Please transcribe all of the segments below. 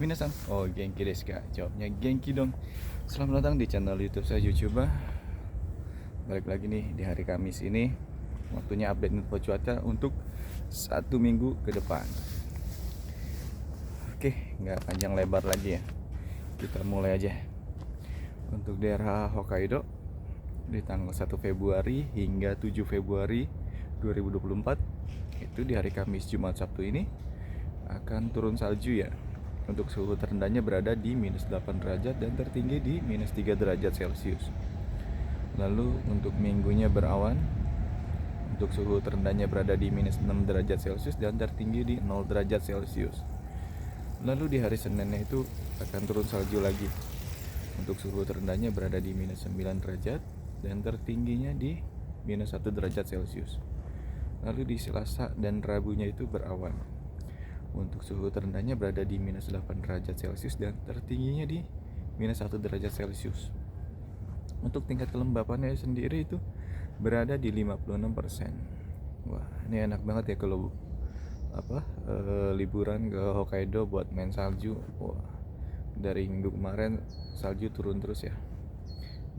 Minasan, oh genki desu ka? Jawabnya genki dong. Selamat datang di channel YouTube saya Yucuba. Balik lagi nih di hari Kamis ini. Waktunya update info cuaca untuk 1 minggu ke depan. Oke, nggak panjang lebar lagi ya. Kita mulai aja. Untuk daerah Hokkaido di tanggal 1 Februari hingga 7 Februari 2024 itu di hari Kamis, Jumat, Sabtu ini akan turun salju ya. Untuk suhu terendahnya berada di -8 derajat dan tertinggi di -3 derajat Celcius. Lalu untuk minggunya berawan. Untuk suhu terendahnya berada di -6 derajat Celcius dan tertinggi di 0 derajat Celcius. Lalu di hari Seninnya itu akan turun salju lagi. Untuk suhu terendahnya berada di -9 derajat dan tertingginya di -1 derajat Celcius. Lalu di Selasa dan Rabunya itu berawan. Untuk suhu terendahnya berada di -8 derajat Celcius dan tertingginya di -1 derajat Celcius. Untuk tingkat kelembapannya sendiri itu berada di 56%. Wah, ini enak banget ya kalau liburan ke Hokkaido buat main salju. Wah, dari minggu kemarin salju turun terus ya.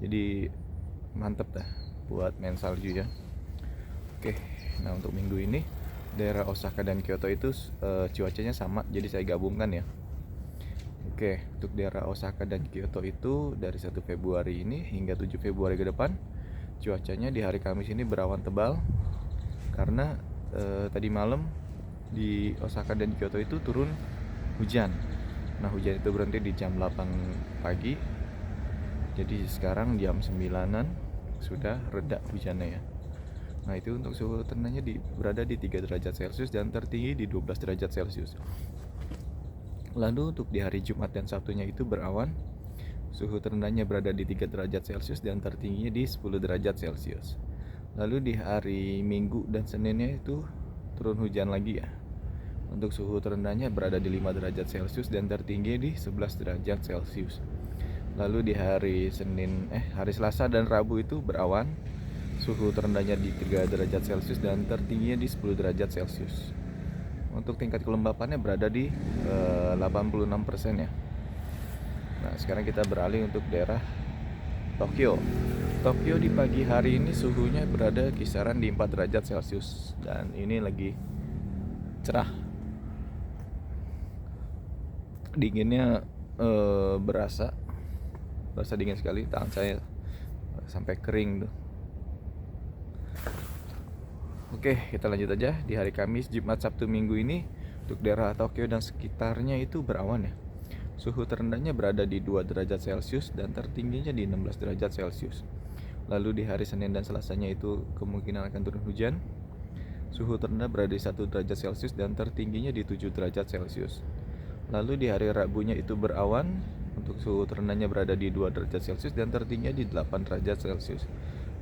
Jadi mantep dah buat main salju ya. Oke, nah untuk minggu ini daerah Osaka dan Kyoto itu cuacanya sama, jadi saya gabungkan ya. Oke, untuk daerah Osaka dan Kyoto itu dari 1 Februari ini hingga 7 Februari ke depan cuacanya di hari Kamis ini berawan tebal karena tadi malam di Osaka dan Kyoto itu turun hujan. Nah, hujan itu berhenti di jam 8 pagi. Jadi sekarang jam 9-an sudah reda hujannya ya. Nah, itu untuk suhu terendahnya berada di 3 derajat Celcius dan tertinggi di 12 derajat Celcius. Lalu untuk di hari Jumat dan Sabtunya itu berawan. Suhu terendahnya berada di 3 derajat Celcius dan tertingginya di 10 derajat Celcius. Lalu di hari Minggu dan Seninnya itu turun hujan lagi ya. Untuk suhu terendahnya berada di 5 derajat Celcius dan tertinggi di 11 derajat Celcius. Lalu di hari Selasa dan Rabu itu berawan. Suhu terendahnya di 3 derajat Celcius dan tertingginya di 10 derajat Celcius. Untuk tingkat kelembapannya berada di 86% ya. Nah, sekarang kita beralih untuk daerah Tokyo. Tokyo di pagi hari ini suhunya berada kisaran di 4 derajat Celcius dan ini lagi cerah. Dinginnya berasa dingin sekali, tangan saya sampai kering tuh. Oke, kita lanjut aja. Di hari Kamis, Jumat, Sabtu, Minggu ini untuk daerah Tokyo dan sekitarnya itu berawan ya. Suhu terendahnya berada di 2 derajat Celcius dan tertingginya di 16 derajat Celcius. Lalu di hari Senin dan Selasanya itu kemungkinan akan turun hujan. Suhu terendah berada di 1 derajat Celcius dan tertingginya di 7 derajat Celcius. Lalu di hari Rabunya itu berawan. Untuk suhu terendahnya berada di 2 derajat Celcius dan tertingginya di 8 derajat Celcius.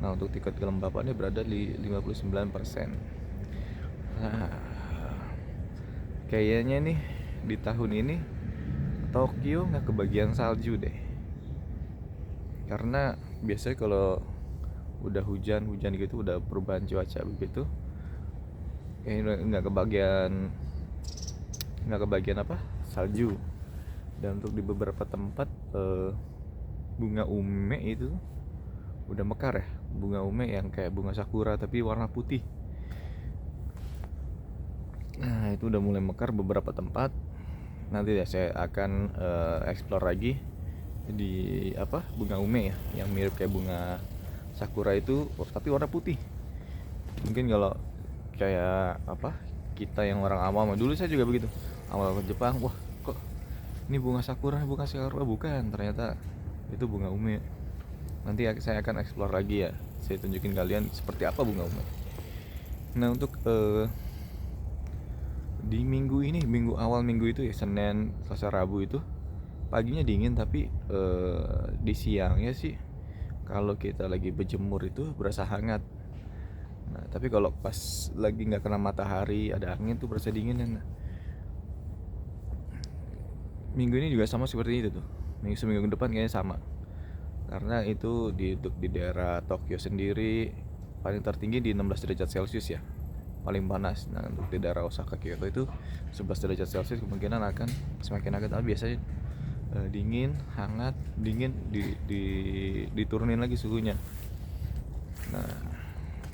Nah, untuk tingkat kelembapannya berada di 59%. Nah, kayaknya nih di tahun ini Tokyo nggak kebagian salju deh. Karena biasanya kalau udah hujan gitu, udah perubahan cuaca begitu, kayaknya nggak kebagian salju. Dan untuk di beberapa tempat bunga ume itu udah mekar ya, bunga ume yang kayak bunga sakura tapi warna putih. Nah, itu udah mulai mekar beberapa tempat. Nanti ya saya akan explore lagi di bunga ume ya, yang mirip kayak bunga sakura itu tapi warna putih. Mungkin kalau kayak kita yang orang awam, dulu saya juga begitu, awal ke Jepang, wah kok ini bunga sakura bukan, ternyata itu bunga ume. Nanti saya akan explore lagi ya, saya tunjukin kalian seperti apa bunga ume. Nah, untuk di awal minggu itu ya, Senin, Selasa, Rabu itu paginya dingin, tapi di siangnya sih kalau kita lagi berjemur itu berasa hangat. Nah, tapi kalau pas lagi nggak kena matahari, ada angin tuh berasa dingin. Nah, minggu ini juga sama seperti itu tuh. Seminggu depan kayaknya sama. Karena itu di daerah Tokyo sendiri paling tertinggi di 16 derajat Celcius ya. paling panas. Nah, untuk di daerah Osaka Kyoto itu 11 derajat Celcius kemungkinan akan semakin hangat. Tapi biasanya dingin, hangat, dingin, diturunin lagi suhunya. Nah,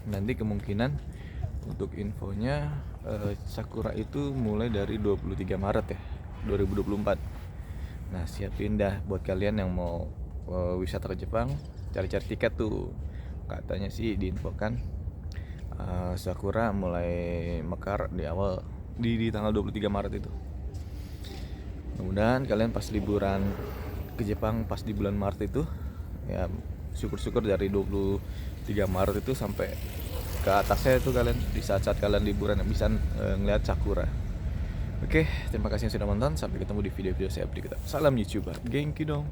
nanti kemungkinan untuk infonya sakura itu mulai dari 23 Maret ya 2024. Nah, siapin dah buat kalian yang mau wisata ke Jepang, cari-cari tiket tuh. Katanya sih diinfokan sakura mulai mekar di awal di tanggal 23 Maret itu. Mudah-mudahan kalian pas liburan ke Jepang pas di bulan Maret itu ya, syukur-syukur dari 23 Maret itu sampai ke atasnya itu kalian di saat-saat kalian liburan bisa ngeliat sakura. Oke, terima kasih yang sudah nonton. Sampai ketemu di video-video saya berikutnya. Salam YouTuber, genki dong.